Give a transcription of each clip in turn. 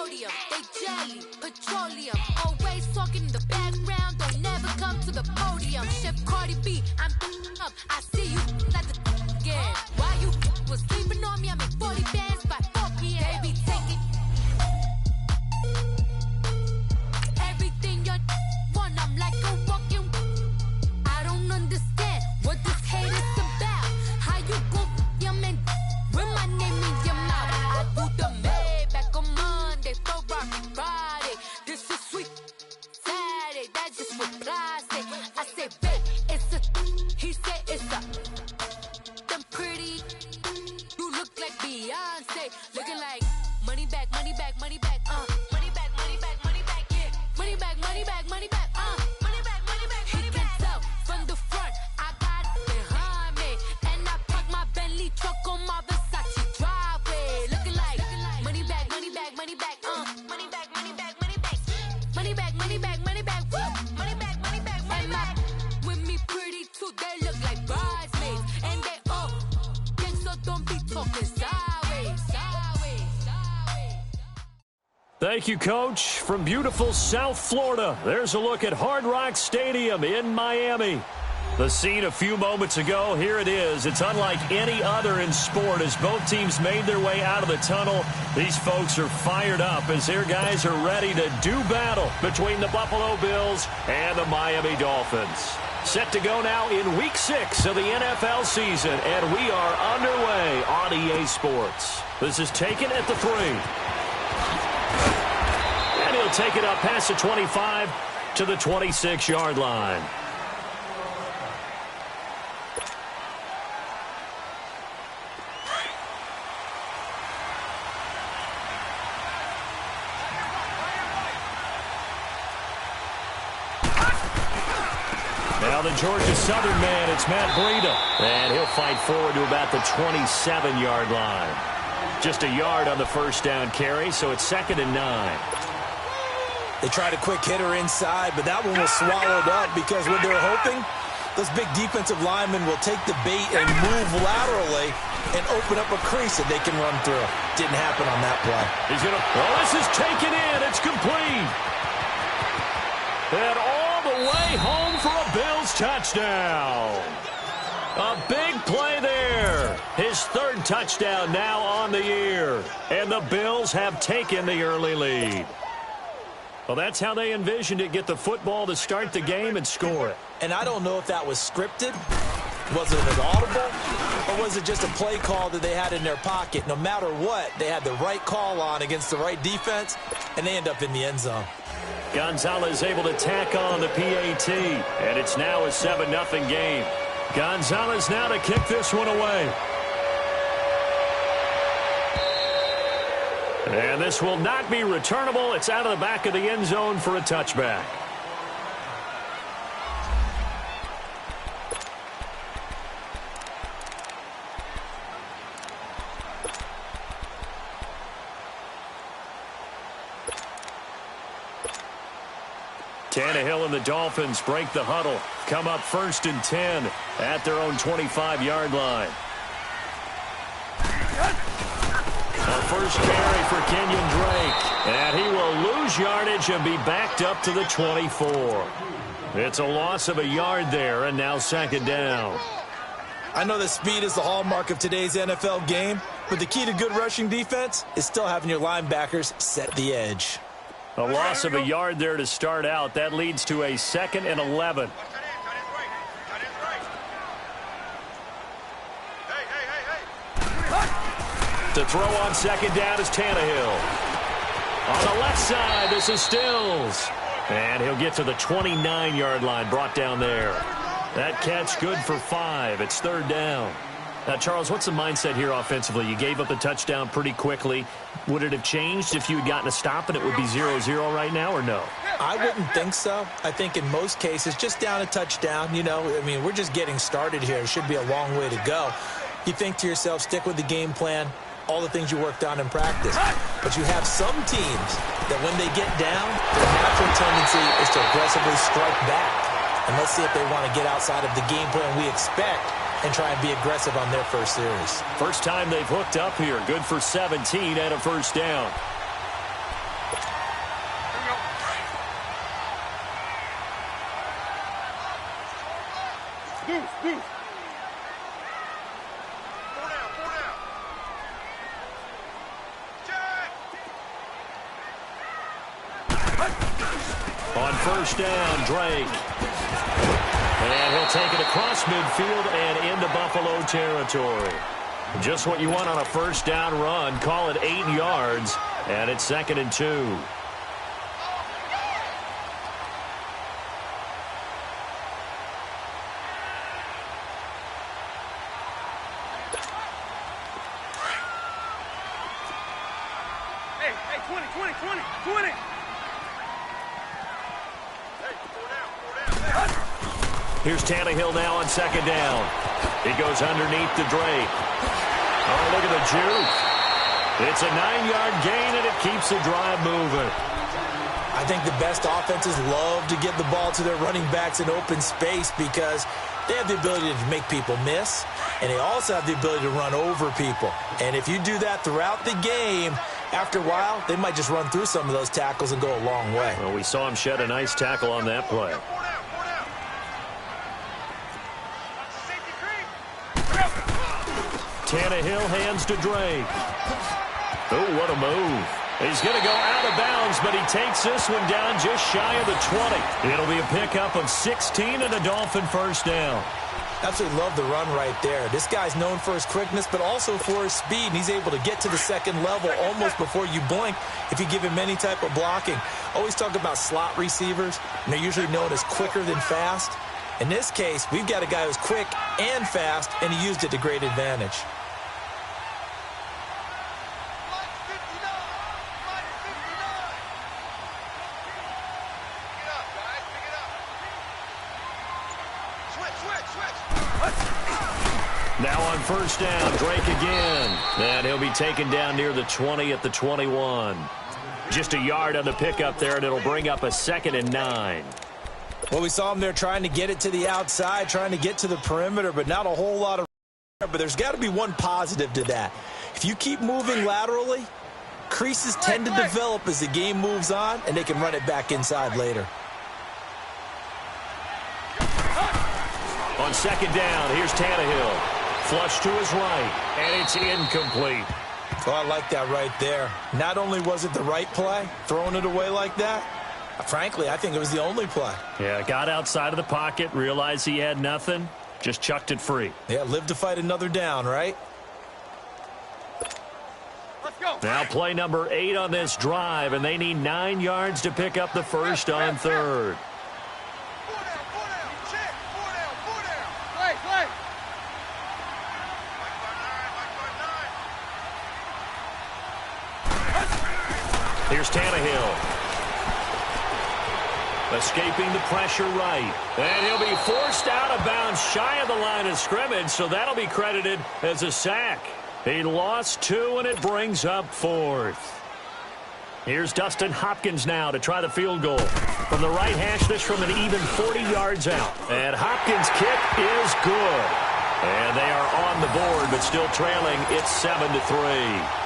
podium. They jelly, petroleum. Always talking in the background, don't never come to the podium. Chef Cardi B, I'm up. I see you at the again. While you was sleeping on me, I make 40 bands by 4 p.m. Baby, take it. Everything you want, I'm like a walking. I don't understand what this hate is about. How you go your man with my name in your mouth? I do the Maybach on Monday, throw rock Friday. This is sweet Saturday, that's just what I say. I say, babe, it's a. He said it's a. Them pretty. You look like Beyonce, looking like money back, money back, money back, money back, money back, money back, yeah. Money back, money back, money back, money back, money back. He can tell from the front, I got it behind me, and I park my Bentley truck on my Versace driveway, looking like money back, money back, money back, money back, money back, money back, money back, money back, money back, woo, money back, money back, money back. With me pretty too, they look like bridesmaids, and they all gang, so don't be talking sideways, sideways, sideways. Thank you, Coach. From beautiful South Florida, there's a look at Hard Rock Stadium in Miami. The scene a few moments ago, here it is. It's unlike any other in sport as both teams made their way out of the tunnel. These folks are fired up as their guys are ready to do battle between the Buffalo Bills and the Miami Dolphins. Set to go now in Week 6 of the NFL season, and we are underway on EA Sports. This is taken at the 3. And he'll take it up past the 25 to the 26-yard line. Now the Georgia Southern man, it's Matt Breida. And he'll fight forward to about the 27-yard line. Just a yard on the first down carry, so it's 2nd and 9. They tried a quick hitter inside, but that one was swallowed up because what they're hoping, those big defensive linemen will take the bait and move laterally and open up a crease that they can run through. Didn't happen on that play. He's going to, well, this is taken in. It's complete. And all the way home for a Bills touchdown. A big play there. His 3rd touchdown now on the year. And the Bills have taken the early lead. Well, that's how they envisioned it. Get the football to start the game and score it. And I don't know if that was scripted. Was it an audible? Or was it just a play call that they had in their pocket? No matter what, they had the right call on against the right defense, and they end up in the end zone. Gonzalez able to tack on the PAT, and it's now a 7-0 game. Gonzalez now to kick this one away. And this will not be returnable. It's out of the back of the end zone for a touchback. Tannehill and the Dolphins break the huddle. Come up 1st and 10 at their own 25-yard line. A first carry for Kenyon Drake. And he will lose yardage and be backed up to the 24. It's a loss of a yard there, and now 2nd down. I know that speed is the hallmark of today's NFL game, but the key to good rushing defense is still having your linebackers set the edge. A loss of a yard there to start out. That leads to a 2nd and 11. To throw on 2nd down is Tannehill. On the left side, this is Stills. And he'll get to the 29-yard line, brought down there. That catch good for 5. It's 3rd down. Now, Charles, what's the mindset here offensively? You gave up the touchdown pretty quickly. Would it have changed if you had gotten a stop and it would be 0-0 right now, or no? I wouldn't think so. I think in most cases, just down a touchdown, you know, I mean, we're just getting started here. It should be a long way to go. You think to yourself, stick with the game plan, all the things you worked on in practice. But you have some teams that when they get down, their natural tendency is to aggressively strike back. And let's see if they want to get outside of the game plan we expect and try and be aggressive on their first series. First time they've hooked up here. Good for 17 and a first down. On first down, Drake. And he'll take it across midfield and into Buffalo territory. Just what you want on a first down run. Call it 8 yards, and it's 2nd and 2. Hey, 20. Here's Tannehill now on 2nd down. He goes underneath to Drake. Oh, look at the juke. It's a 9-yard gain, and it keeps the drive moving. I think the best offenses love to get the ball to their running backs in open space because they have the ability to make people miss, and they also have the ability to run over people. And if you do that throughout the game, after a while, they might just run through some of those tackles and go a long way. Well, we saw him shed a nice tackle on that play. Tannehill hands to Drake. Oh, what a move. He's going to go out of bounds, but he takes this one down just shy of the 20. It'll be a pickup of 16 and a Dolphin first down. Absolutely love the run right there. This guy's known for his quickness, but also for his speed. And he's able to get to the second level almost before you blink if you give him any type of blocking. Always talk about slot receivers, and they're usually known as quicker than fast. In this case, we've got a guy who's quick and fast, and he used it to great advantage. Now on first down, Drake again. And he'll be taken down near the 20 at the 21. Just a yard on the pickup there, and it'll bring up a 2nd and 9. Well, we saw him there trying to get it to the outside, trying to get to the perimeter, but not a whole lot of... But there's got to be one positive to that. If you keep moving laterally, creases tend to develop as the game moves on, and they can run it back inside later. On 2nd down, here's Tannehill. Flush to his right, and it's incomplete. Oh, I like that right there. Not only was it the right play, throwing it away like that, frankly, I think it was the only play. Yeah, got outside of the pocket, realized he had nothing, just chucked it free. Yeah, live to fight another down, right? Let's go. Now play number 8 on this drive, and they need 9 yards to pick up the first on 3rd. Here's Tannehill. Escaping the pressure right. And he'll be forced out of bounds shy of the line of scrimmage, so that'll be credited as a sack. He lost 2, and it brings up 4th. Here's Dustin Hopkins now to try the field goal. From the right hash, this from an even 40 yards out. And Hopkins' kick is good. And they are on the board, but still trailing. It's 7-3.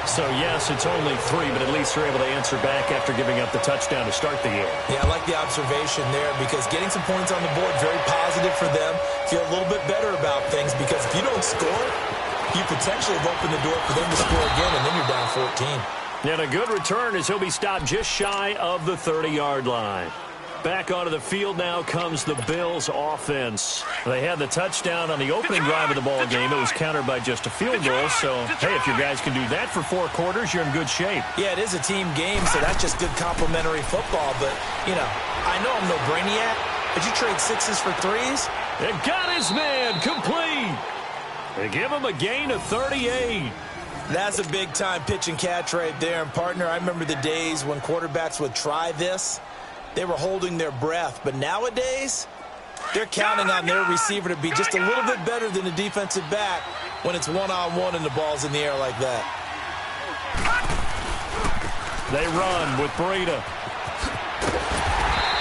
So, yes, it's only 3, but at least they're able to answer back after giving up the touchdown to start the game. Yeah, I like the observation there because getting some points on the board, very positive for them. Feel a little bit better about things because if you don't score, you potentially have opened the door for them to score again, and then you're down 14. And a good return as he'll be stopped just shy of the 30-yard line. Back onto the field now comes the Bills offense. They had the touchdown on the opening drive of the ball game. It was countered by just a field goal. So, hey, if your guys can do that for 4 quarters, you're in good shape. Yeah, it is a team game, so that's just good complimentary football. But, you know, I know I'm no brainiac, but you trade 6s for 3s? It got his man complete. They give him a gain of 38. That's a big-time pitch and catch right there. And, partner, I remember the days when quarterbacks would try this. They were holding their breath. But nowadays, they're counting on their receiver to be just a little bit better than the defensive back when it's one-on-one and the ball's in the air like that. They run with Breida.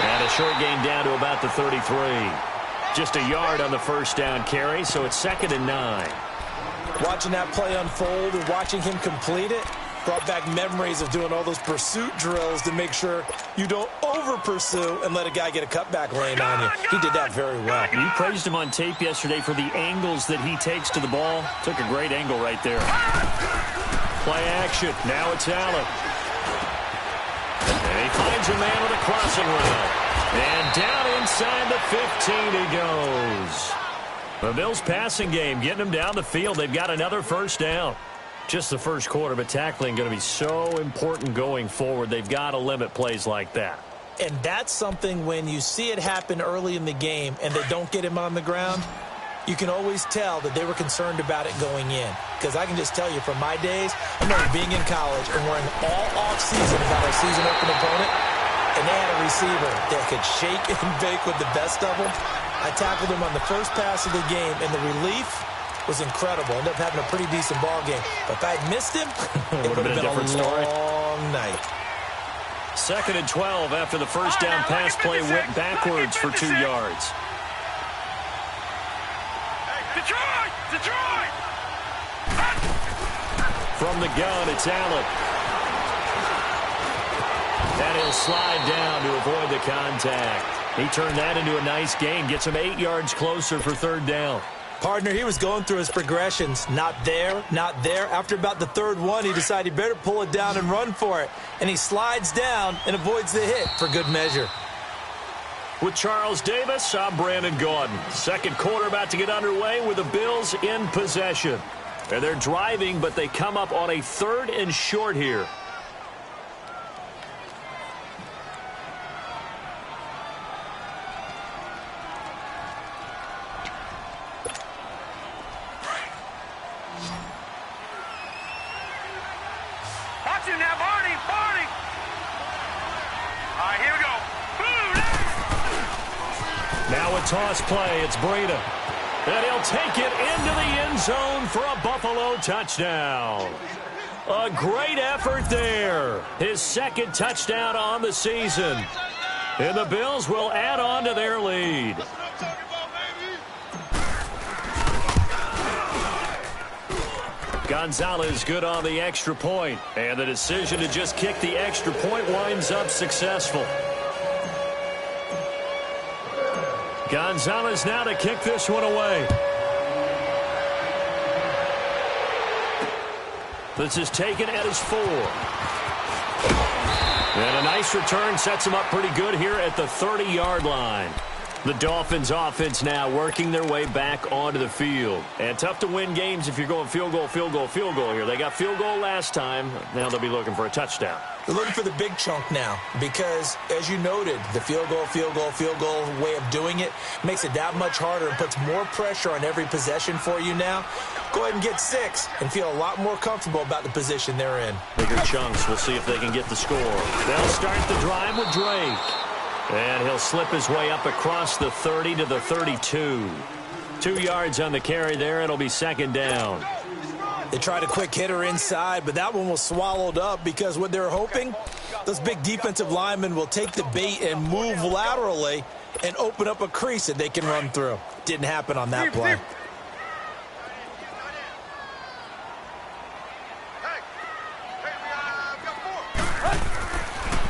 And a short gain down to about the 33. Just a yard on the first down carry, so it's 2nd and 9. Watching that play unfold and watching him complete it, Brought back memories of doing all those pursuit drills to make sure you don't over-pursue and let a guy get a cutback lane on you. He did that very well. You praised him on tape yesterday for the angles that he takes to the ball. Took a great angle right there. Play action. Now it's Allen. And he finds a man with a crossing route. And down inside the 15 he goes. The Bills passing game getting them down the field. They've got another first down. Just the first quarter, but tackling going to be so important going forward. They've got to limit plays like that. And that's something when you see it happen early in the game and they don't get him on the ground, you can always tell that they were concerned about it going in. Because I can just tell you from my days, I remember being in college and worrying all off-season about our season-opening opponent, and they had a receiver that could shake and bake with the best of them. I tackled him on the first pass of the game, and the relief was incredible. Ended up having a pretty decent ball game. But if I had missed him, it would have been a different story. Long night. 2nd and 12 after the first down pass play went backwards for 2 yards. Detroit! Detroit! From the gun, it's Allen. And he'll slide down to avoid the contact. He turned that into a nice gain. Gets him 8 yards closer for 3rd down. Partner, he was going through his progressions. Not there, not there. After about the 3rd one, he decided he better pull it down and run for it. And he slides down and avoids the hit for good measure. With Charles Davis, I'm Brandon Gaudin. Second quarter about to get underway with the Bills in possession. And they're driving, but they come up on a 3rd and short here. Watch him now, Barney! Barney! All right, here we go. Now a toss play. It's Breida. And he'll take it into the end zone for a Buffalo touchdown. A great effort there. His 2nd touchdown on the season. And the Bills will add on to their lead. Gonzalez good on the extra point. And the decision to just kick the extra point winds up successful. Gonzalez now to kick this one away. This is taken at his 4. And a nice return sets him up pretty good here at the 30-yard line. The Dolphins offense now working their way back onto the field. And tough to win games if you're going field goal, field goal, field goal here. They got field goal last time. Now they'll be looking for a touchdown. They're looking for the big chunk now because, as you noted, the field goal way of doing it makes it that much harder and puts more pressure on every possession for you now. Go ahead and get 6 and feel a lot more comfortable about the position they're in. Bigger chunks. We'll see if they can get the score. They'll start the drive with Drake. And he'll slip his way up across the 30 to the 32. 2 yards on the carry there. It'll be 2nd down. They tried a quick hitter inside, but that one was swallowed up because what they're hoping, those big defensive linemen will take the bait and move laterally and open up a crease that they can run through. Didn't happen on that play.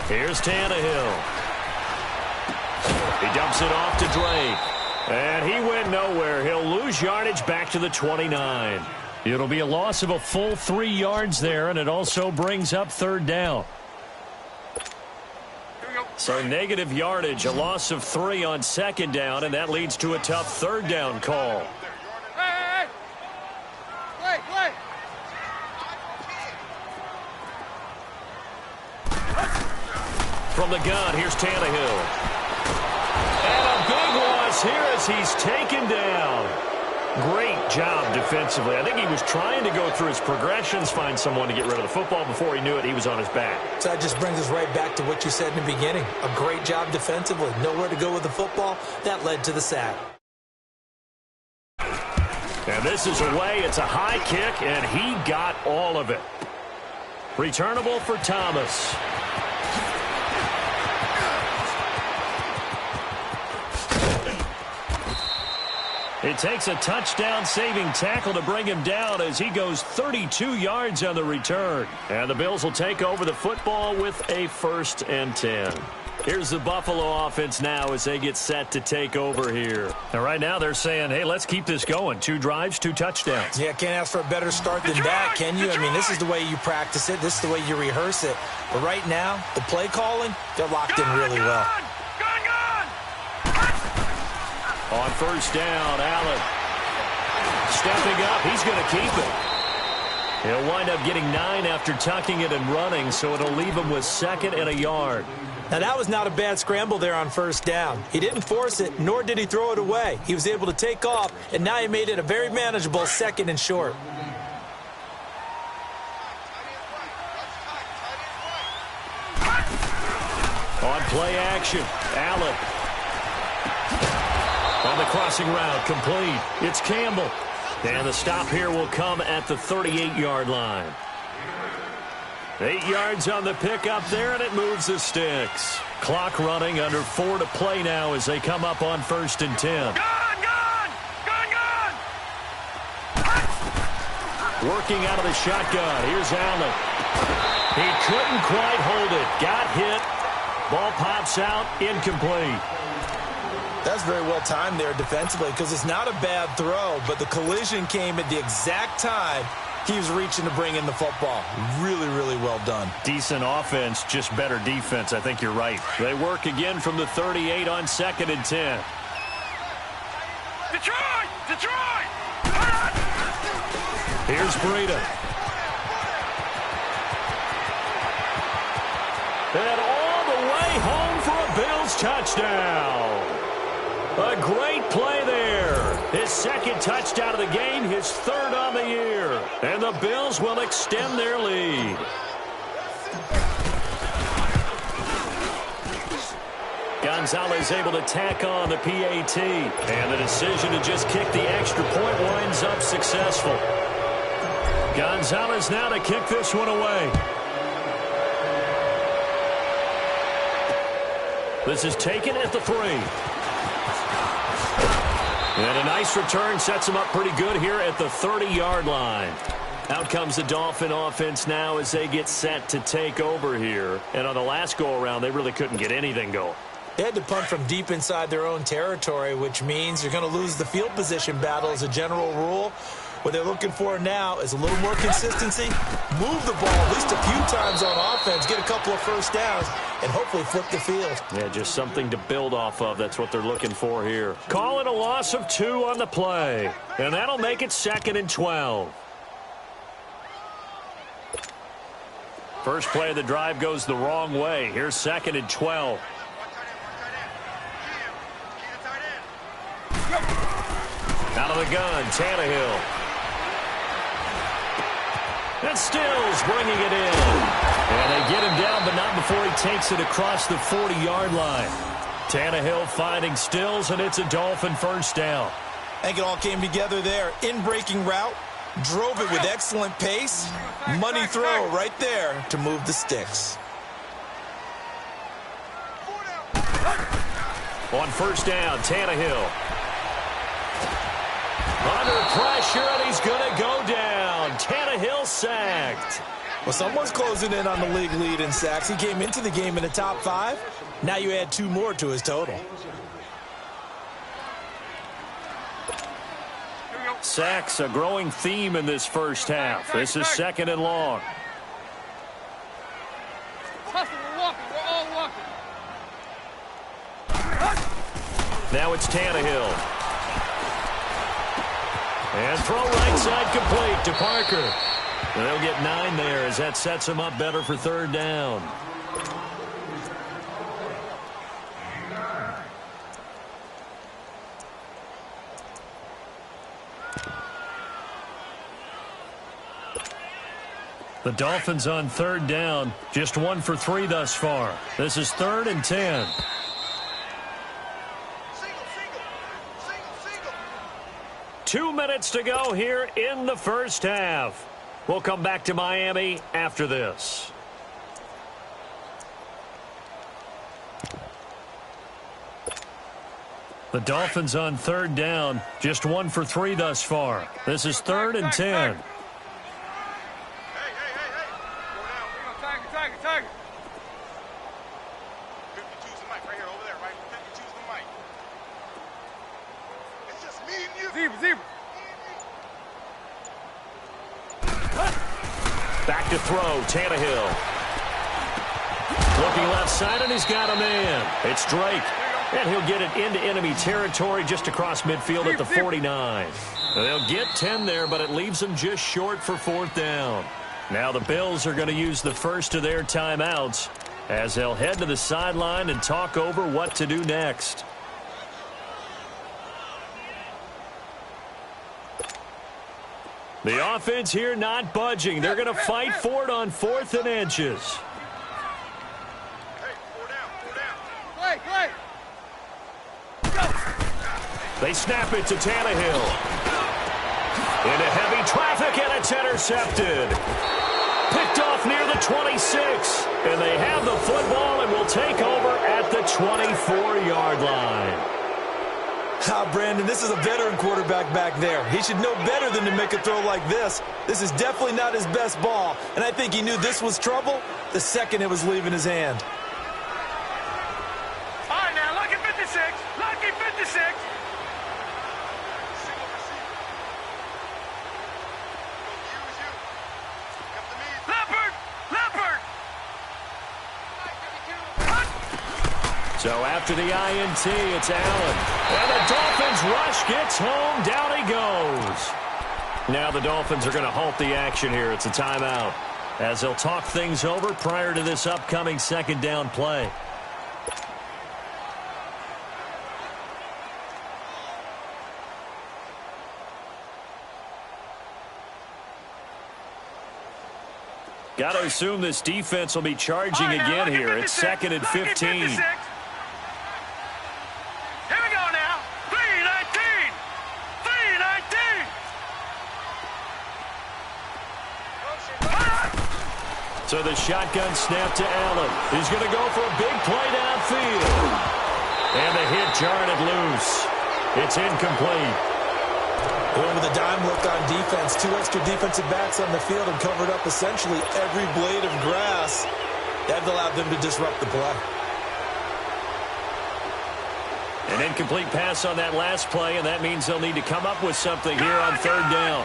Here's Tannehill. He dumps it off to Drake. And he went nowhere. He'll lose yardage back to the 29. It'll be a loss of a full 3 yards there, and it also brings up 3rd down. So negative yardage, a loss of 3 on 2nd down, and that leads to a tough 3rd down call. Hey! Play! From the gun, here's Tannehill. And a big loss here as he's taken down. Great job defensively. I think he was trying to go through his progressions, find someone to get rid of the football. Before he knew it, he was on his back. So that just brings us right back to what you said in the beginning. A great job defensively. Nowhere to go with the football. That led to the sack. And this is away. It's a high kick, and he got all of it. Returnable for Thomas. It takes a touchdown-saving tackle to bring him down as he goes 32 yards on the return. And the Bills will take over the football with a 1st and 10. Here's the Buffalo offense now as they get set to take over here. And right now they're saying, hey, let's keep this going. 2 drives, 2 touchdowns. Yeah, can't ask for a better start than that, can you? I mean, this is the way you practice it. This is the way you rehearse it. But right now, the play calling, they're locked in really well. On 1st down, Allen stepping up. He's going to keep it. He'll wind up getting 9 after tucking it and running, so it'll leave him with 2nd and a yard. Now, that was not a bad scramble there on 1st down. He didn't force it, nor did he throw it away. He was able to take off, and now he made it a very manageable 2nd and short. On play action, Allen. On the crossing route, complete. It's Campbell. And the stop here will come at the 38-yard line. 8 yards on the pickup there, and it moves the sticks. Clock running, under 4 to play now as they come up on 1st and 10. Working out of the shotgun. Here's Allen. He couldn't quite hold it. Got hit. Ball pops out, incomplete. That's very well timed there defensively because it's not a bad throw, but the collision came at the exact time he was reaching to bring in the football. Really, really well done. Decent offense, just better defense. I think you're right. They work again from the 38 on 2nd and 10. Detroit! Detroit! Here's Breida. And all the way home for a Bills touchdown. A great play there. His 2nd touchdown of the game, his 3rd on the year. And the Bills will extend their lead. Gonzalez able to tack on the PAT. And the decision to just kick the extra point winds up successful. Gonzalez now to kick this one away. This is taken at the 3. And a nice return sets him up pretty good here at the 30-yard line. Out comes the Dolphin offense now as they get set to take over here. And on the last go-around, they really couldn't get anything going. They had to punt from deep inside their own territory, which means you're going to lose the field position battle as a general rule. What they're looking for now is a little more consistency, move the ball at least a few times on offense, get a couple of 1st downs, and hopefully flip the field. Yeah, just something to build off of. That's what they're looking for here. Call it a loss of 2 on the play, and that'll make it 2nd and 12. First play of the drive goes the wrong way. Here's 2nd and 12. Out of the gun, Tannehill. And Stills bringing it in. And they get him down, but not before he takes it across the 40-yard line. Tannehill finding Stills, and it's a Dolphin 1st down. I think it all came together there. In-breaking route, drove it with excellent pace. Money throw right there to move the sticks. On 1st down, Tannehill. Under pressure, and he's going to go down. Tannehill sacked. Well, someone's closing in on the league lead in sacks. He came into the game in the top 5. Now you add 2 more to his total. Sacks, a growing theme in this 1st half. This is 2nd and long. Now it's Tannehill. And throw right side complete to Parker. And they'll get 9 there as that sets him up better for 3rd down. The Dolphins on 3rd down, just 1 for 3 thus far. This is 3rd and 10. Two minutes to go here in the 1st half. We'll come back to Miami after this. The Dolphins on third down, just 1 for 3 thus far. This is 3rd and 10. Back to throw, Tannehill. Looking left side, and he's got a man. It's Drake. And he'll get it into enemy territory just across midfield at the 49. They'll get 10 there, but it leaves them just short for 4th down. Now the Bills are going to use the first of their timeouts as they'll head to the sideline and talk over what to do next. The offense here not budging. They're going to fight for it on 4th and inches. They snap it to Tannehill. Into heavy traffic, and it's intercepted. Picked off near the 26. And they have the football and will take over at the 24-yard line. Brandon, this is a veteran quarterback back there. He should know better than to make a throw like this. This is definitely not his best ball, and I think he knew this was trouble the second it was leaving his hand. All right, now, lucky 56. Lucky 56. Leopard. So after the INT, it's Allen. And the Dolphins rush gets home. Down he goes. Now the Dolphins are going to halt the action here. It's a timeout as they'll talk things over prior to this upcoming 2nd down play. Got to assume this defense will be charging again here. It's 2nd and 15. So the shotgun snap to Allen. He's going to go for a big play downfield. And the hit jarred it loose. It's incomplete. Going with a dime look on defense. 2 extra defensive backs on the field and covered up essentially every blade of grass. That allowed them to disrupt the play. An incomplete pass on that last play, and that means they'll need to come up with something here on 3rd down.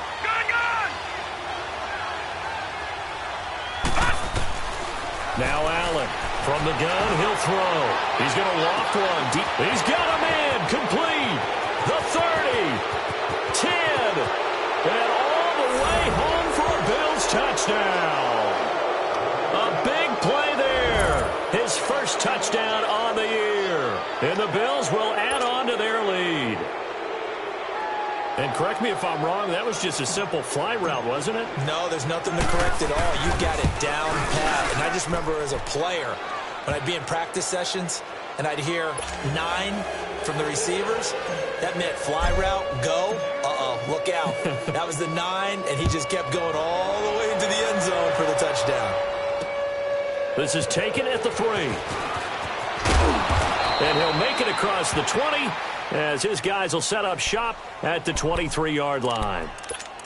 Now Allen from the gun, he'll throw. He's going to walk one deep. He's got a man complete. The 30, 10, and all the way home for a Bills touchdown. A big play there. His first touchdown on the year. And the Bills will add on to their lead. And correct me if I'm wrong, that was just a simple fly route, wasn't it? No, there's nothing to correct at all. You got it down pat. And I just remember as a player, when I'd be in practice sessions and I'd hear 9 from the receivers, that meant fly route, go, look out. That was the 9, and he just kept going all the way into the end zone for the touchdown. This is taken at the 3. And he'll make it across the 20 as his guys will set up shop at the 23-yard line.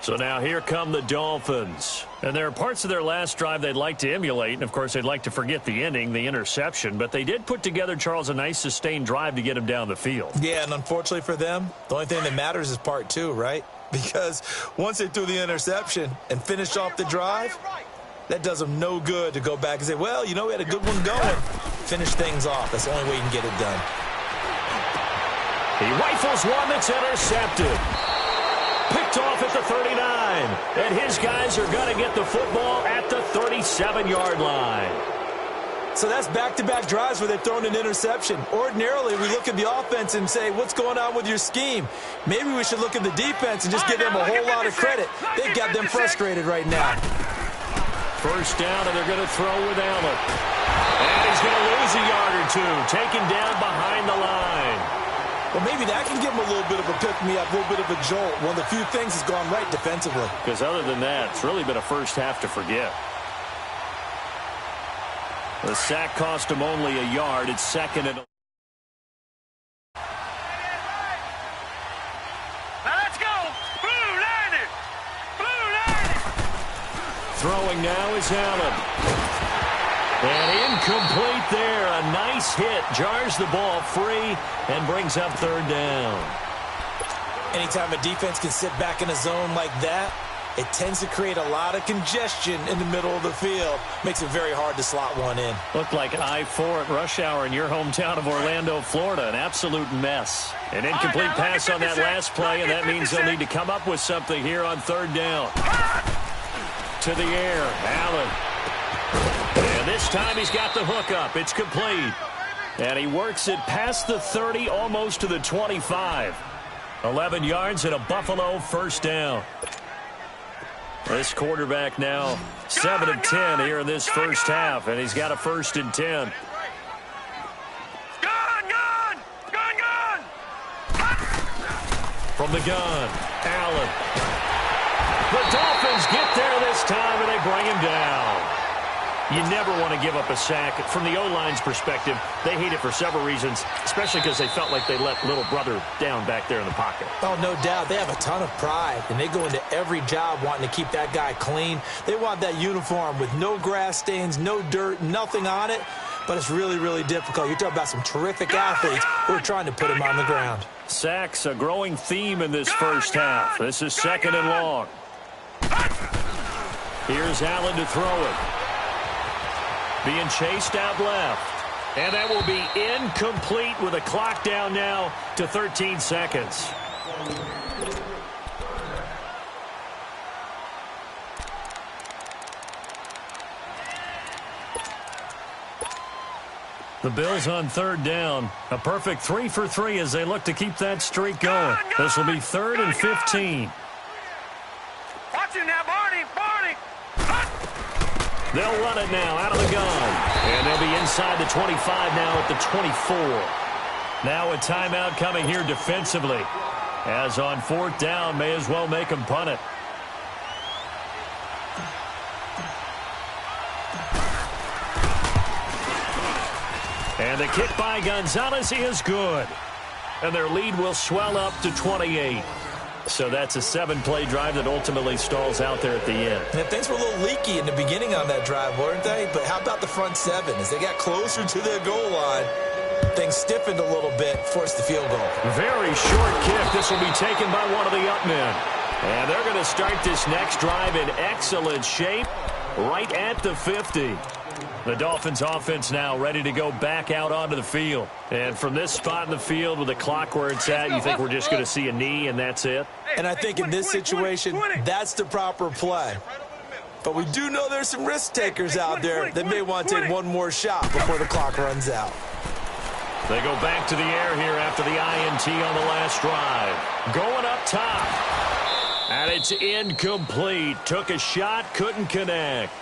So now here come the Dolphins. And there are parts of their last drive they'd like to emulate. And, of course, they'd like to forget the ending, the interception. But they did put together, Charles, a nice sustained drive to get him down the field. Yeah, and unfortunately for them, the only thing that matters is part 2, right? Because once they threw the interception and finished off the drive, that does them no good to go back and say, well, you know, we had a good one going. Finish things off. That's the only way you can get it done. He rifles one that's intercepted. Picked off at the 39. And his guys are going to get the football at the 37-yard line. So that's back-to-back drives where they've thrown an interception. Ordinarily, we look at the offense and say, what's going on with your scheme? Maybe we should look at the defense and just give them a whole lot of credit. They've got them frustrated right now. First down, and they're going to throw with Allen. And he's going to lose a yard or 2, taken down behind the line. Well, maybe that can give him a little bit of a pick-me-up, a little bit of a jolt. One of the few things has gone right defensively. Because other than that, it's really been a first half to forget. The sack cost him only a yard. It's 2nd and Throwing now is Allen. And incomplete there. A nice hit. Jars the ball free and brings up third down. Anytime a defense can sit back in a zone like that, it tends to create a lot of congestion in the middle of the field. Makes it very hard to slot one in. Looked like I-4 at rush hour in your hometown of Orlando, Florida. An absolute mess. An incomplete pass on that last play, and that means they'll need to come up with something here on third down. To the air, Allen. And this time he's got the hook up. It's complete. And he works it past the 30, almost to the 25. 11 yards and a Buffalo first down. This quarterback now 7 of 10 here in this first half, and he's got a 1st and 10. From the gun, Allen. The Dolphins get there this time, and they bring him down. You never want to give up a sack. From the O-line's perspective, they hate it for several reasons, especially because they felt like they let little brother down back there in the pocket. Oh, no doubt. They have a ton of pride, and they go into every job wanting to keep that guy clean. They want that uniform with no grass stains, no dirt, nothing on it, but it's really, really difficult. You're talking about some terrific athletes who are trying to put him on the ground. Sacks, a growing theme in this first half. This is 2nd and long. Here's Allen to throw it. Being chased out left. And that will be incomplete with a clock down now to 13 seconds. The Bills on third down. A perfect 3 for 3 as they look to keep that streak going. This will be 3rd and 15. Watch him now, Barney. They'll run it now out of the gun. And they'll be inside the 25 now at the 24. Now a timeout coming here defensively. As on 4th down, may as well make them punt it. And the kick by Gonzalez is good. And their lead will swell up to 28. So that's a 7-play drive that ultimately stalls out there at the end. And things were a little leaky in the beginning on that drive, weren't they? But how about the front 7? As they got closer to their goal line, things stiffened a little bit, forced the field goal. Very short kick. This will be taken by one of the up men. And they're going to start this next drive in excellent shape right at the 50. The Dolphins offense now ready to go back out onto the field. And from this spot in the field with the clock where it's at, you think we're just going to see a knee and that's it? And I think in this situation, that's the proper play. But we do know there's some risk takers out there that may want to take one more shot before the clock runs out. They go back to the air here after the INT on the last drive. Going up top. And it's incomplete. Took a shot, couldn't connect.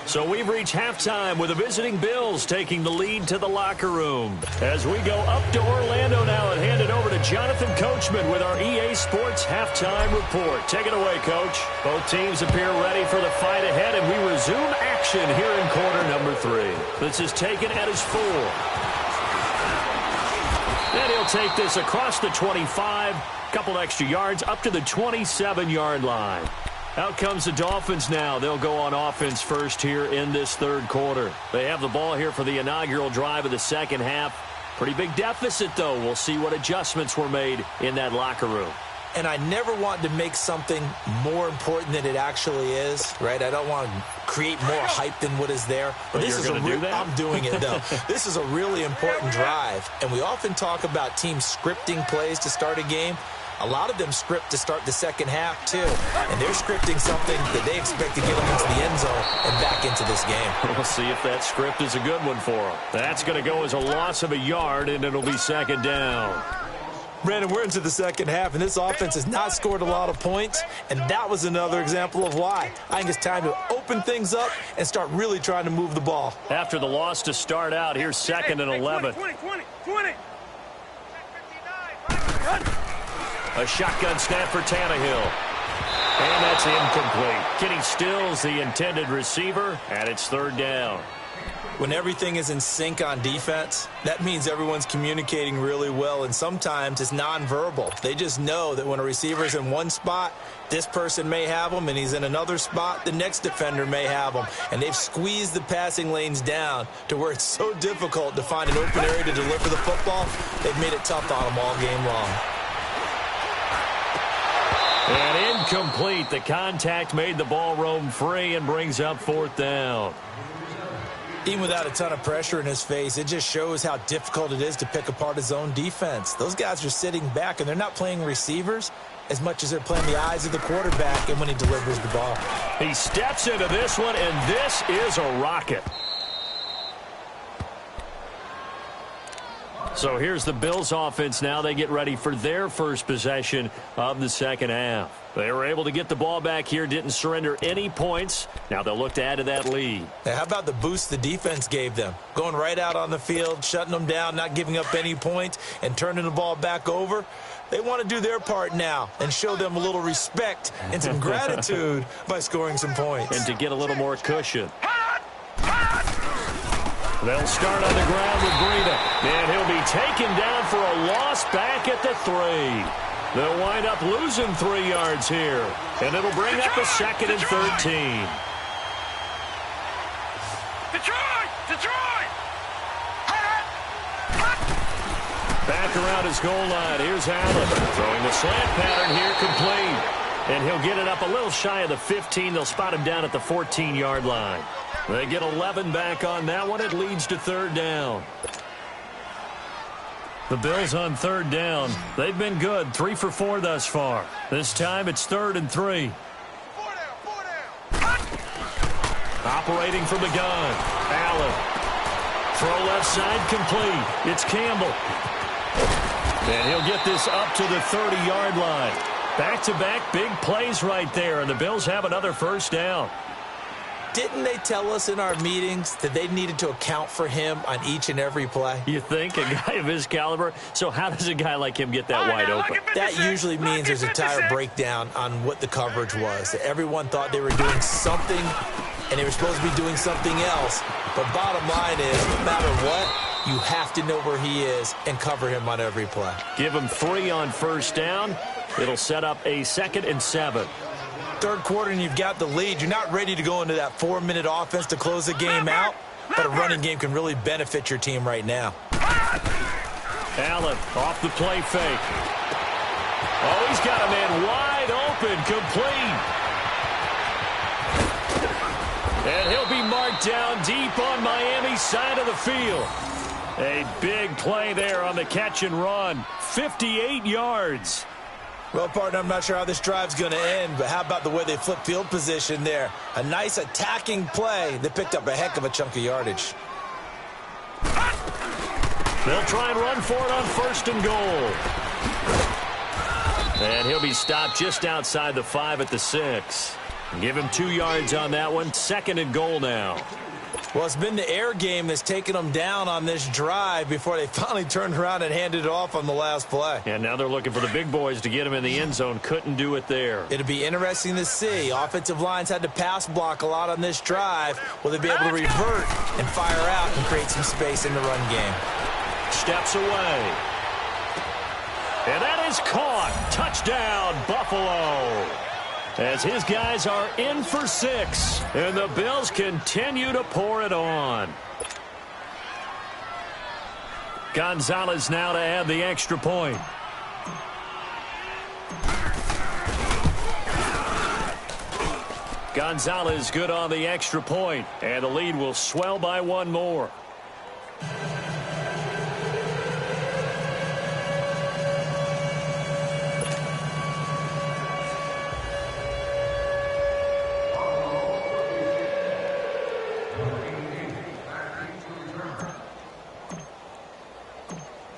So we've reached halftime with the visiting Bills taking the lead to the locker room. As we go up to Orlando now and hand it over to Jonathan Coachman with our EA Sports Halftime Report. Take it away, Coach. Both teams appear ready for the fight ahead, and we resume action here in quarter number 3. This is taken at his 4. And he'll take this across the 25, couple extra yards up to the 27-yard line. Out comes the Dolphins now. They'll go on offense first here in this third quarter. They have the ball here for the inaugural drive of the second half. Pretty big deficit, though. We'll see what adjustments were made in that locker room. And I never want to make something more important than it actually is, right? I don't want to create more hype than what is there. But this is I'm doing it, though. This is a really important drive. And we often talk about teams scripting plays to start a game. A lot of them script to start the second half, too. And they're scripting something that they expect to get them into the end zone and back into this game. We'll see if that script is a good one for them. That's going to go as a loss of a yard, and it'll be 2nd down. Brandon, we're into the second half, and this offense has not scored a lot of points, and that was another example of why. I think it's time to open things up and start really trying to move the ball. After the loss to start out, here's 2nd and 11. 20. A shotgun snap for Tannehill. And that's incomplete. Kenny Stills, the intended receiver, and it's 3rd down. When everything is in sync on defense, that means everyone's communicating really well, and sometimes it's nonverbal. They just know that when a receiver's in one spot, this person may have him, and he's in another spot, the next defender may have him. And they've squeezed the passing lanes down to where it's so difficult to find an open area to deliver the football. They've made it tough on them all game long. And incomplete. The contact made the ball roam free and brings up 4th down. Even without a ton of pressure in his face, it just shows how difficult it is to pick apart his own defense. Those guys are sitting back, and they're not playing receivers as much as they're playing the eyes of the quarterback and when he delivers the ball. He steps into this one, and this is a rocket. So here's the Bills offense now. They get ready for their first possession of the second half. They were able to get the ball back here, didn't surrender any points. Now they'll look to add to that lead. Now, how about the boost the defense gave them? Going right out on the field, shutting them down, not giving up any points, and turning the ball back over. They want to do their part now and show them a little respect and some gratitude by scoring some points. And to get a little more cushion. They'll start on the ground with Breida. And he'll be taken down for a loss back at the 3. They'll wind up losing 3 yards here. And it'll bring up a 2nd and 13. Back around his goal line. Here's Allen. Throwing the slant pattern here, complete. And he'll get it up a little shy of the 15. They'll spot him down at the 14-yard line. They get 11 back on that one. It leads to 3rd down. The Bills on 3rd down. They've been good. 3 for 4 thus far. This time it's 3rd and 3. Operating from the gun. Allen. Throw left side complete. It's Campbell. And he'll get this up to the 30-yard line. Back-to-back big plays right there, and the Bills have another 1st down. Didn't they tell us in our meetings that they needed to account for him on each and every play? You think? A guy of his caliber? So how does a guy like him get that wide open? That usually means there's a entire breakdown on what the coverage was. Everyone thought they were doing something, and they were supposed to be doing something else. But bottom line is, no matter what, you have to know where he is and cover him on every play. Give him 3 on 1st down. It'll set up a 2nd and 7. 3rd quarter and you've got the lead. You're not ready to go into that 4-minute offense to close the game out, but a running game can really benefit your team right now. Allen off the play fake. Oh, he's got a man wide open, complete. And he'll be marked down deep on Miami's side of the field. A big play there on the catch and run. 58 yards. Well, partner, I'm not sure how this drive's going to end, but how about the way they flip field position there? A nice attacking play. They picked up a heck of a chunk of yardage. They'll try and run for it on 1st and goal. And he'll be stopped just outside the 5 at the 6. Give him 2 yards on that one. 2nd and goal now. Well, it's been the air game that's taken them down on this drive before they finally turned around and handed it off on the last play. And now they're looking for the big boys to get him in the end zone. Couldn't do it there. It'll be interesting to see. Offensive lines had to pass block a lot on this drive. Will they be able to revert and fire out and create some space in the run game? Steps away. And that is caught. Touchdown, Buffalo. As his guys are in for 6. And the Bills continue to pour it on. Gonzalez now to add the extra point. Gonzalez good on the extra point. And the lead will swell by 1 more.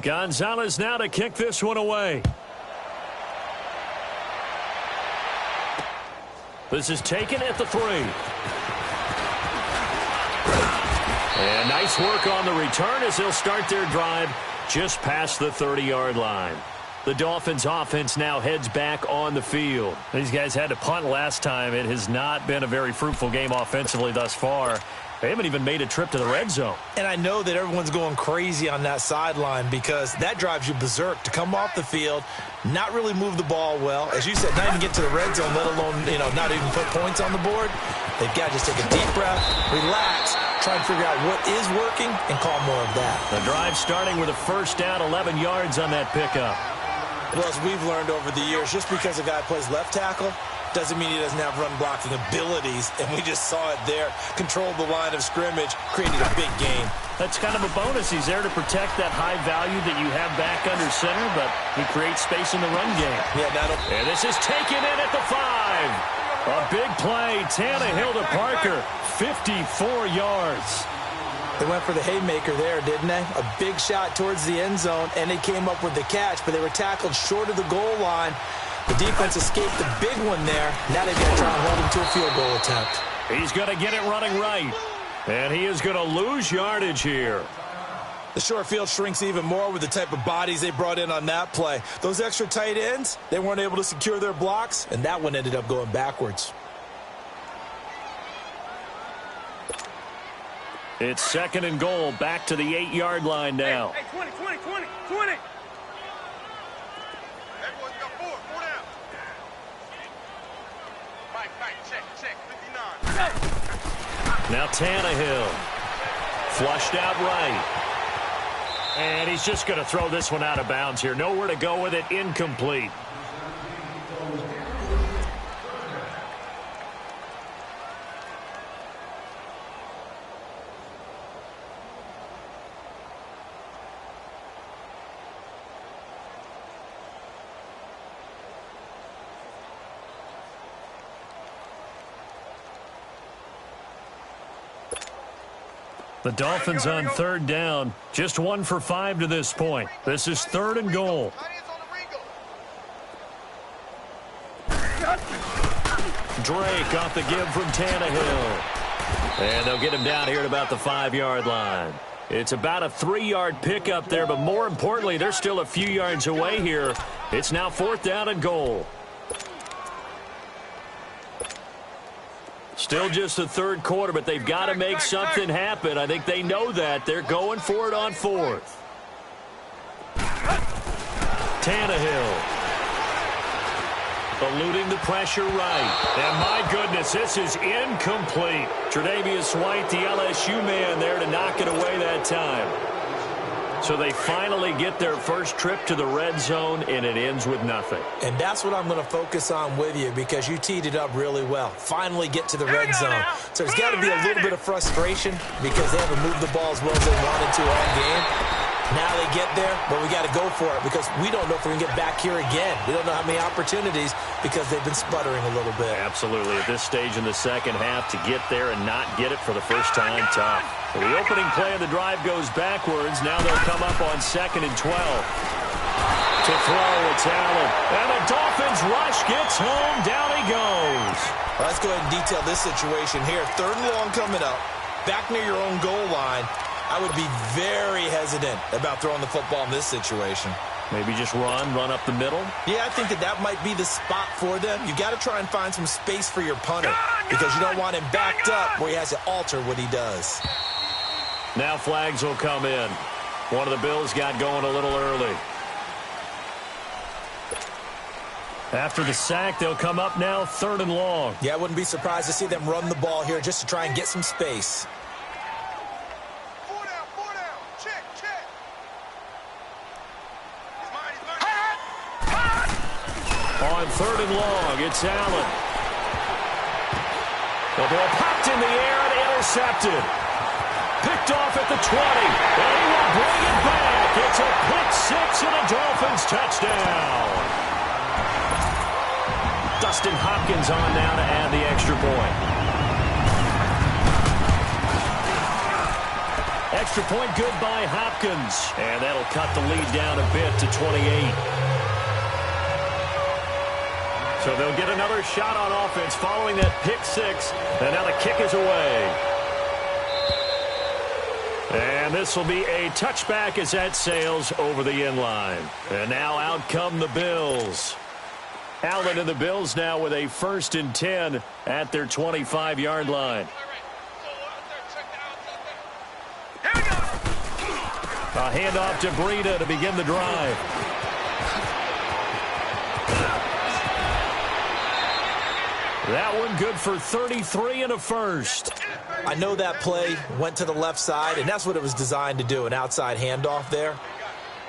Gonzalez now to kick this one away. This is taken at the 3. And nice work on the return as they'll start their drive just past the 30-yard line. The Dolphins offense now heads back on the field. These guys had to punt last time. It has not been a very fruitful game offensively thus far. They haven't even made a trip to the red zone. And I know that everyone's going crazy on that sideline because that drives you berserk to come off the field, not really move the ball well. As you said, not even get to the red zone, let alone, not even put points on the board. They've got to just take a deep breath, relax, try and figure out what is working, and call more of that. The drive starting with a first down, 11 yards on that pickup. Well, as we've learned over the years, just because a guy plays left tackle doesn't mean he doesn't have run-blocking abilities, and we just saw it there. Controlled the line of scrimmage, created a big gain. That's kind of a bonus. He's there to protect that high value that you have back under center, but he creates space in the run game. Yeah, and this is taken in at the 5. A big play, Tannehill to Parker, 54 yards. They went for the haymaker there, didn't they? A big shot towards the end zone, and they came up with the catch, but they were tackled short of the goal line. The defense escaped the big one there. Now they've got to try and hold him to a field goal attempt. He's going to get it running right, and he is going to lose yardage here. The short field shrinks even more with the type of bodies they brought in on that play. Those extra tight ends, they weren't able to secure their blocks, and that one ended up going backwards. It's 2nd and goal, back to the 8-yard line now. Hey, 20. Everyone's got four down. Mike, check, 59. Now Tannehill, flushed out right. And he's just going to throw this one out of bounds here. Nowhere to go with it, incomplete. The Dolphins on 3rd down. Just 1 for 5 to this point. This is 3rd and goal. Drake off the give from Tannehill. And they'll get him down here at about the 5-yard line. It's about a 3-yard pickup there, but more importantly, they're still a few yards away here. It's now 4th down and goal. Still just the 3rd quarter, but they've got to make something happen. I think they know that. They're going for it on 4th. Tannehill. Eluding the pressure right. And my goodness, this is incomplete. Tre'Davious White, the LSU man, there to knock it away that time. So they finally get their first trip to the red zone, and it ends with nothing. And that's what I'm going to focus on with you because you teed it up really well. Finally get to the red zone. So there's got to be a little bit of frustration because they haven't moved the ball as well as they wanted to all game. Now they get there, but we got to go for it because we don't know if we can get back here again. We don't know how many opportunities because they've been sputtering a little bit. Absolutely. At this stage in the second half, to get there and not get it for the first time, tough. So the opening play of the drive goes backwards. Now they'll come up on 2nd and 12. To throw, it's Allen. And the Dolphins rush gets home. Down he goes. Well, let's go ahead and detail this situation here. 3rd and long coming up. Back near your own goal line. I would be very hesitant about throwing the football in this situation. Maybe just run up the middle? Yeah, I think that might be the spot for them. You got to try and find some space for your punter because you don't want him backed up where he has to alter what he does. Now flags will come in. One of the Bills got going a little early. After the sack, they'll come up now 3rd and long. Yeah, I wouldn't be surprised to see them run the ball here just to try and get some space. On 3rd and long, it's Allen. The ball popped in the air and intercepted. Picked off at the 20. And he will bring it back. It's a pick 6 and a Dolphins touchdown. Dustin Hopkins on now to add the extra point. Extra point good by Hopkins. And that'll cut the lead down a bit to 28. So they'll get another shot on offense following that pick 6. And now the kick is away. And this will be a touchback as that sails over the end line. And now out come the Bills. Allen and the Bills now with a 1st and 10 at their 25-yard line. A handoff to Breida to begin the drive. That one good for 33 and a first. I know that play went to the left side, and that's what it was designed to do, an outside handoff there.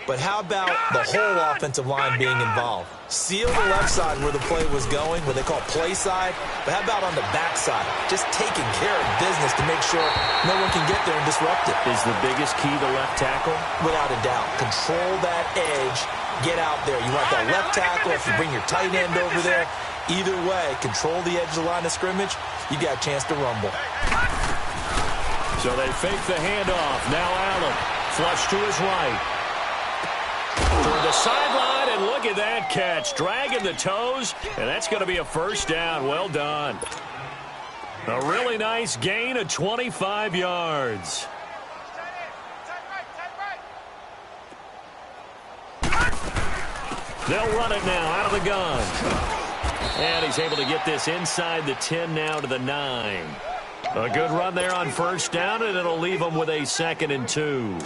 But how about the whole offensive line being involved? Seal the left side where the play was going, what they call play side. But how about on the back side? Just taking care of business to make sure no one can get there and disrupt it. Is the biggest key the left tackle? Without a doubt. Control that edge. Get out there. You want that left tackle. If you bring your tight end over there, either way, control the edge of the line of scrimmage, you got a chance to rumble. So they fake the handoff. Now Allen. Flush to his right. Toward the sideline, and look at that catch. Dragging the toes, and that's going to be a first down. Well done. A really nice gain of 25 yards. They'll run it now out of the gun. And he's able to get this inside the 10 now to the 9. A good run there on first down, and it'll leave them with a 2nd and 2.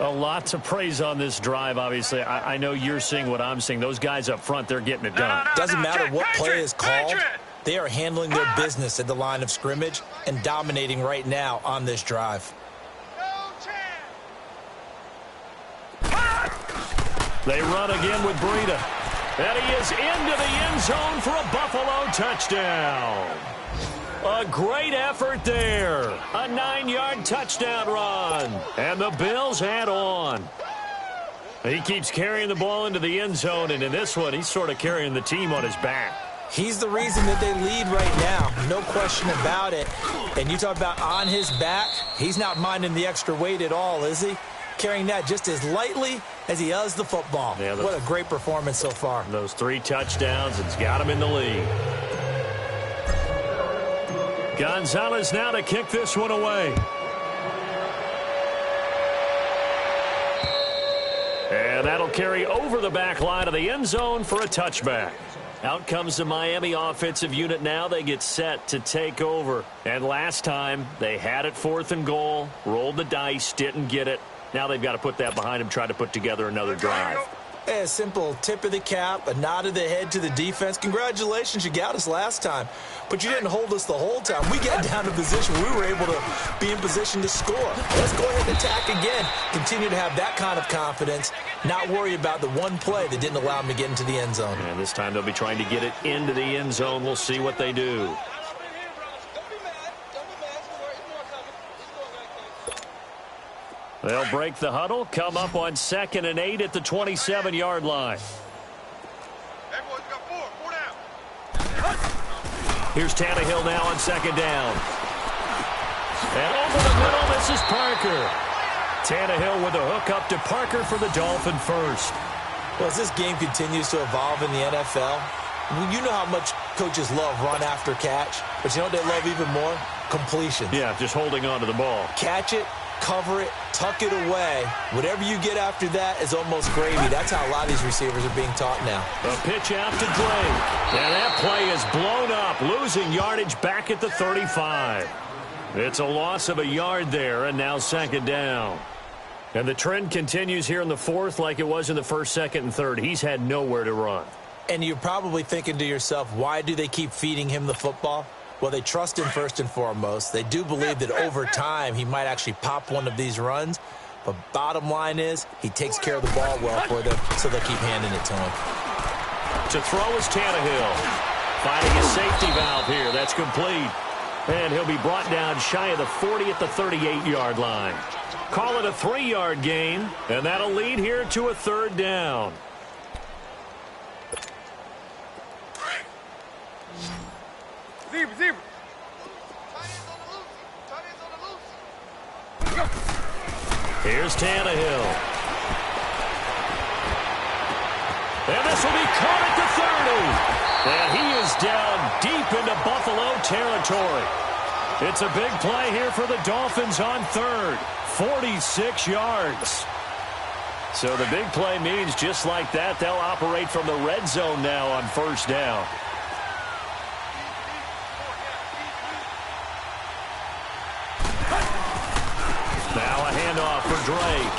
A lot to praise on this drive, obviously. I know you're seeing what I'm seeing. Those guys up front, they're getting it done. Doesn't matter what play is called. They are handling their business at the line of scrimmage and dominating right now on this drive. They run again with Breida. And he is into the end zone for a Buffalo touchdown. A great effort there. A 9-yard touchdown run. And the Bills add on. He keeps carrying the ball into the end zone, and in this one, he's sort of carrying the team on his back. He's the reason that they lead right now. No question about it. And you talk about on his back, he's not minding the extra weight at all, is he? Carrying that just as lightly as he does the football. Yeah, what a great performance so far. Those 3 touchdowns, it's got him in the lead. Gonzalez now to kick this one away. And that'll carry over the back line of the end zone for a touchback. Out comes the Miami offensive unit now. They get set to take over. And last time, they had it 4th and goal, rolled the dice, didn't get it. Now they've got to put that behind them, try to put together another drive. A simple tip of the cap, a nod of the head to the defense. Congratulations, you got us last time. But you didn't hold us the whole time. We got down to position. We were able to be in position to score. Let's go ahead and attack again. Continue to have that kind of confidence. Not worry about the one play that didn't allow them to get into the end zone. And this time they'll be trying to get it into the end zone. We'll see what they do. They'll break the huddle, come up on 2nd and 8 at the 27-yard line. Here's Tannehill now on 2nd down. And over the middle, this is Parker. Tannehill with a hook up to Parker for the Dolphin first. Well, as this game continues to evolve in the NFL, you know how much coaches love run after catch, but you know what they love even more? Completion. Yeah, just holding on to the ball. Catch it, cover it, tuck it away. Whatever you get after that is almost gravy. That's how a lot of these receivers are being taught now. A pitch out to Drake. And that play is blown up, losing yardage back at the 35. It's a loss of a yard there, and now 2nd down. And the trend continues here in the 4th like it was in the 1st, 2nd, and 3rd. He's had nowhere to run. And you're probably thinking to yourself, why do they keep feeding him the football? Well, they trust him first and foremost. They do believe that over time he might actually pop one of these runs. But bottom line is he takes care of the ball well for them, so they'll keep handing it to him. To throw is Tannehill. Finding a safety valve here. That's complete. And he'll be brought down shy of the 40 at the 38-yard line. Call it a 3-yard gain, and that'll lead here to a 3rd down. Zebra. Here's Tannehill. And this will be caught at the 30. And he is down deep into Buffalo territory. It's a big play here for the Dolphins on 3rd. 46 yards. So the big play means just like that, they'll operate from the red zone now on 1st down. Now a handoff for Drake.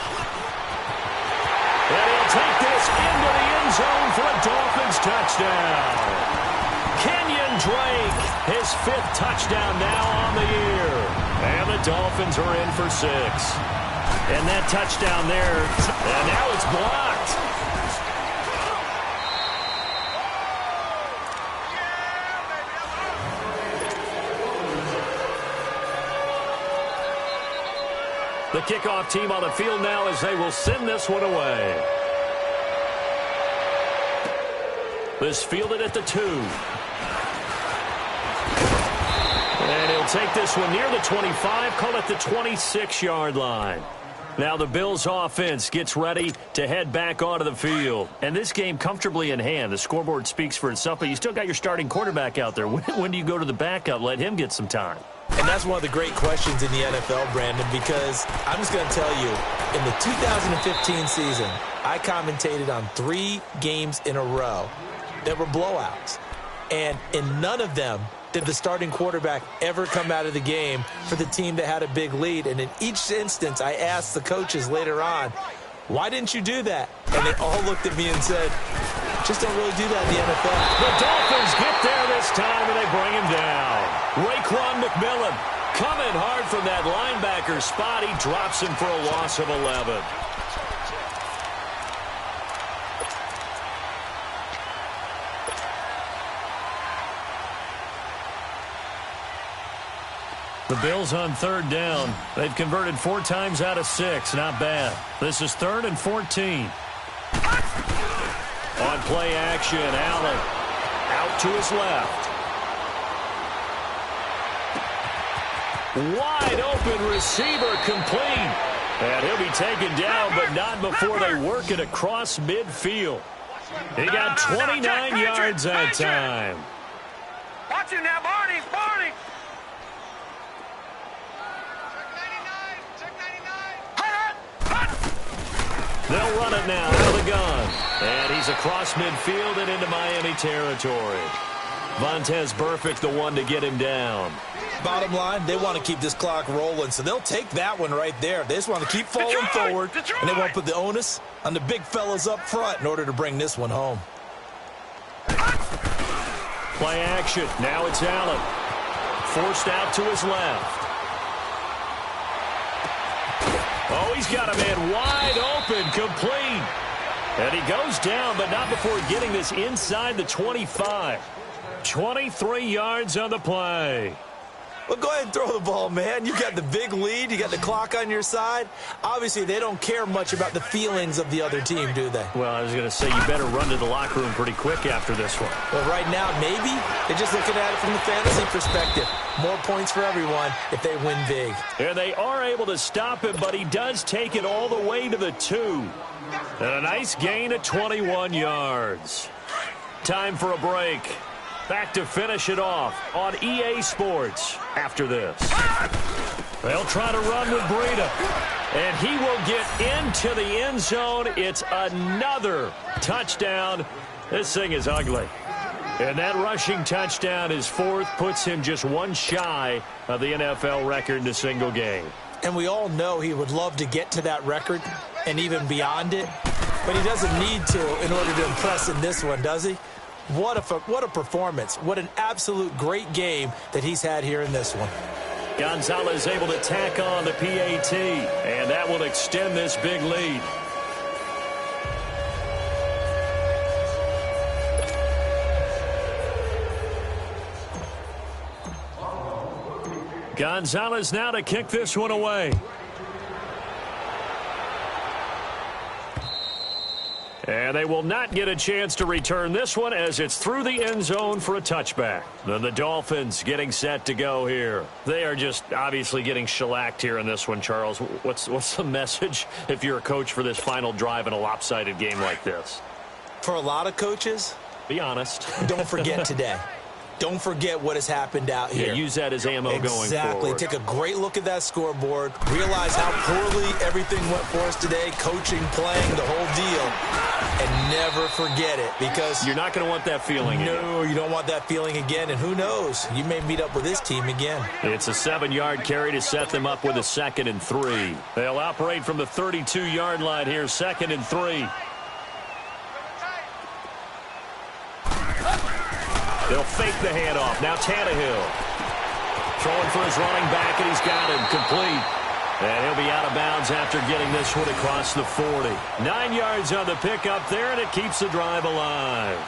zone for a Dolphins touchdown. Kenyon Drake, his 5th touchdown now on the year. And the Dolphins are in for 6. And that touchdown there, and now it's blocked. The kickoff team on the field now as they will send this one away. This fielded at the 2. And he'll take this one near the 25, call it the 26-yard line. Now the Bills offense gets ready to head back onto the field. And this game comfortably in hand. The scoreboard speaks for itself, but you still got your starting quarterback out there. When do you go to the backup? Let him get some time. And that's one of the great questions in the NFL, Brandon, because I'm just going to tell you, in the 2015 season, I commentated on 3 games in a row that were blowouts. And in none of them did the starting quarterback ever come out of the game for the team that had a big lead. And in each instance, I asked the coaches later on, why didn't you do that? And they all looked at me and said, just don't really do that in the NFL. The Dolphins get there this time, and they bring him down. Raekwon McMillan coming hard from that linebacker spot. He drops him for a loss of 11. The Bills on 3rd down. They've converted 4 times out of 6. Not bad. This is 3rd and 14. On play action, Allen out to his left. Wide open receiver complete. And he'll be taken down, but not before they work it across midfield. He got 29 yards that time. Watch him now, Barney. Barney. They'll run it now out of the gun. And he's across midfield and into Miami territory. Vontaze Burfict, the one to get him down. Bottom line, they want to keep this clock rolling, so they'll take that one right there. They just want to keep falling forward, and they won't put the onus on the big fellas up front in order to bring this one home. Play action. Now it's Allen. Forced out to his left. Oh, he's got a man wide open, complete. And he goes down, but not before getting this inside the 25. 23 yards on the play. Well, go ahead and throw the ball, man. You got the big lead. You got the clock on your side. Obviously, they don't care much about the feelings of the other team, do they? Well, I was going to say, you better run to the locker room pretty quick after this one. Well, right now, maybe. They're just looking at it from the fantasy perspective. More points for everyone if they win big. And they are able to stop him, but he does take it all the way to the 2. And a nice gain of 21 yards. Time for a break. Back to finish it off on EA Sports after this. They'll try to run with Breida. And he will get into the end zone. It's another touchdown. This thing is ugly. And that rushing touchdown is 4th, puts him just one shy of the NFL record in a single game. And we all know he would love to get to that record and even beyond it. But he doesn't need to in order to impress in this one, does he? What a performance. What an absolute great game that he's had here in this one. Gonzalez able to tack on the PAT, and that will extend this big lead. Gonzalez now to kick this one away. And they will not get a chance to return this one as it's through the end zone for a touchback. Then the Dolphins getting set to go here. They are just obviously getting shellacked here in this one, Charles. What's the message if you're a coach for this final drive in a lopsided game like this? For a lot of coaches, be honest. Don't forget today. Don't forget what has happened out here. Yeah, use that as ammo going forward. Exactly. Take a great look at that scoreboard. Realize how poorly everything went for us today. Coaching, playing, the whole deal. And never forget it because you're not going to want that feeling again. No, you don't want that feeling again. And who knows? You may meet up with this team again. It's a 7-yard carry to set them up with a 2nd and 3. They'll operate from the 32-yard line here, 2nd and 3. They'll fake the handoff. Now Tannehill. Throwing for his running back, and he's got him complete. And he'll be out of bounds after getting this one across the 40. 9 yards on the pickup there, and it keeps the drive alive.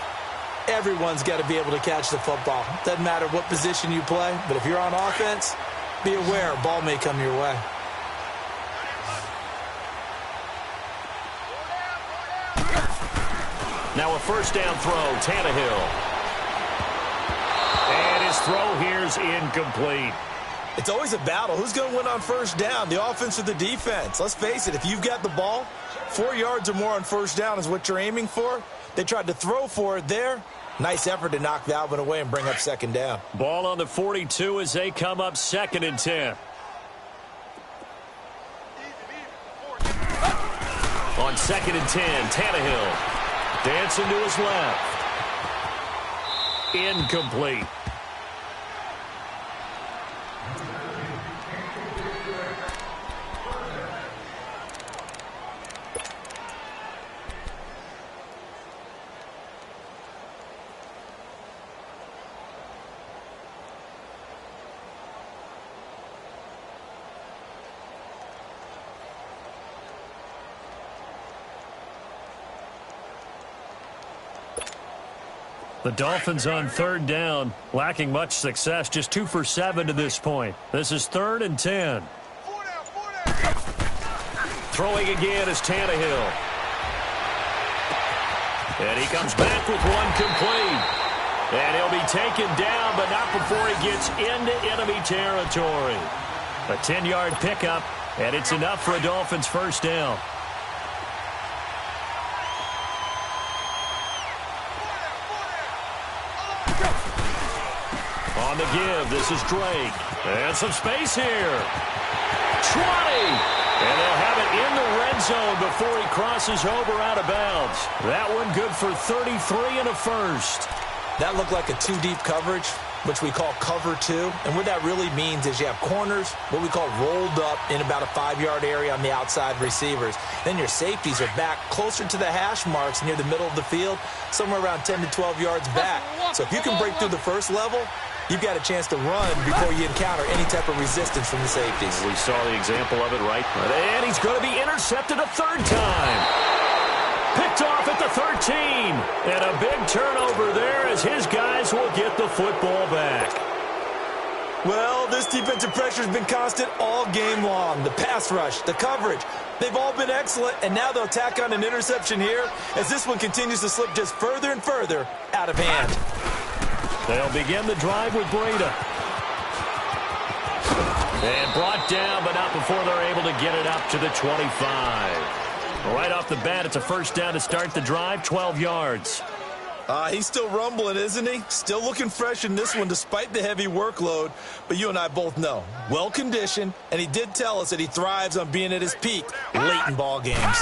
Everyone's got to be able to catch the football. Doesn't matter what position you play, but if you're on offense, be aware a ball may come your way. Now a first down throw, Tannehill. And his throw here's incomplete. It's always a battle. Who's going to win on first down, the offense or the defense? Let's face it, if you've got the ball, 4 yards or more on first down is what you're aiming for. They tried to throw for it there. Nice effort to knock that one away and bring up second down. Ball on the 42 as they come up 2nd and 10. On 2nd and 10, Tannehill dancing to his left. Incomplete. The Dolphins on 3rd down, lacking much success, just 2 for 7 to this point. This is 3rd and 10. Throwing again is Tannehill. And he comes back with one complete. And he'll be taken down, but not before he gets into enemy territory. A 10-yard pickup, and it's enough for a Dolphins first down. On the give, this is Drake. And some space here. 20! And they'll have it in the red zone before he crosses over out of bounds. That one good for 33 and a first. That looked like a 2-deep coverage, which we call cover 2. And what that really means is you have corners, what we call rolled up in about a 5-yard area on the outside receivers. Then your safeties are back closer to the hash marks near the middle of the field, somewhere around 10 to 12 yards back. So if you can break through the first level, you've got a chance to run before you encounter any type of resistance from the safeties. We saw the example of it right. And he's going to be intercepted a 3rd time. Picked off at the 13. And a big turnover there as his guys will get the football back. Well, this defensive pressure has been constant all game long. The pass rush, the coverage, they've all been excellent, and now they'll tack on an interception here as this one continues to slip just further and further out of hand. They'll begin the drive with Breda. And brought down, but not before they're able to get it up to the 25. Right off the bat, it's a first down to start the drive, 12 yards. He's still rumbling, isn't he? Still looking fresh in this one despite the heavy workload. But you and I both know, well-conditioned, and he did tell us that he thrives on being at his peak late in ball games.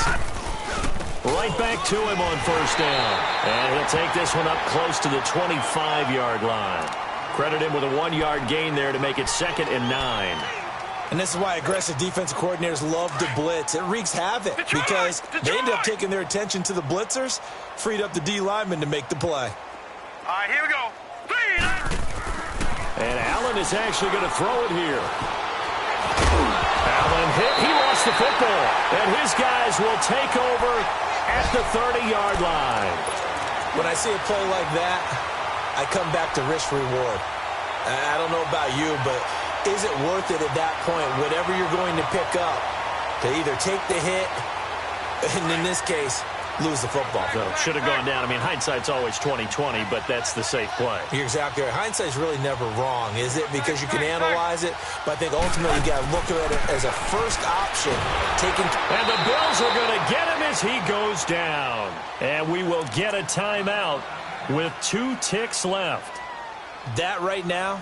Right back to him on first down. And he'll take this one up close to the 25-yard line. Credit him with a 1-yard gain there to make it 2nd and 9. And this is why aggressive defensive coordinators love to blitz. It wreaks havoc because they end up taking their attention to the blitzers, freed up the D lineman to make the play. All right, here we go. And Allen is actually going to throw it here. Allen hit. He lost the football. And his guys will take over at the 30-yard line. When I see a play like that, I come back to risk-reward. I don't know about you, but is it worth it at that point, whatever you're going to pick up, to either take the hit, and in this case, lose the football? So should have gone down. I mean, hindsight's always 20/20, but that's the safe play. You're exactly right. Hindsight's really never wrong, is it? Because you can analyze it, but I think ultimately you got to look at it as a first option. And the Bills are going to get him as he goes down. And we will get a timeout with 2 ticks left. That right now,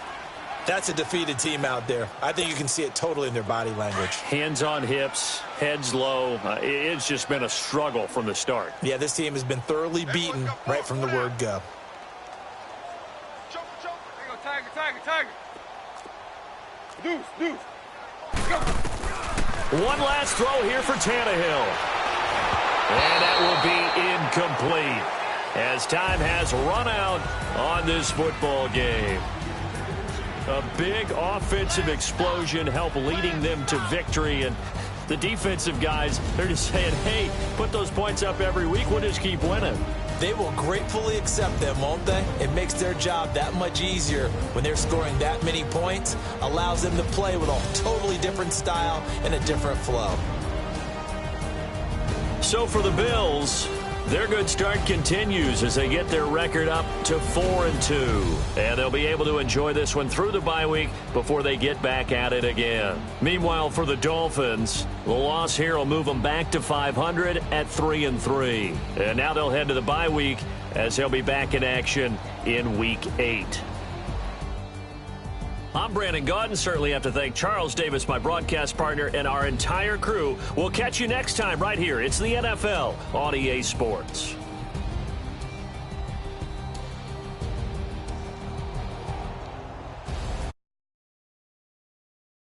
that's a defeated team out there. I think you can see it totally in their body language. Hands on hips, heads low. It's just been a struggle from the start. Yeah, this team has been thoroughly beaten right from the word go. Tiger. Deuce. Go. One last throw here for Tannehill. And that will be incomplete. as time has run out on this football game. A big offensive explosion helped leading them to victory, and the defensive guys, they're just saying, hey, put those points up every week, we'll just keep winning. They will gratefully accept them, won't they? It makes their job that much easier when they're scoring that many points, allows them to play with a totally different style and a different flow. So for the Bills, their good start continues as they get their record up to 4-2. And they'll be able to enjoy this one through the bye week before they get back at it again. Meanwhile, for the Dolphins, the loss here will move them back to 500 at 3-3. And now they'll head to the bye week as they'll be back in action in Week 8. I'm Brandon Gaudin. Certainly have to thank Charles Davis, my broadcast partner, and our entire crew. We'll catch you next time right here. It's the NFL on EA Sports.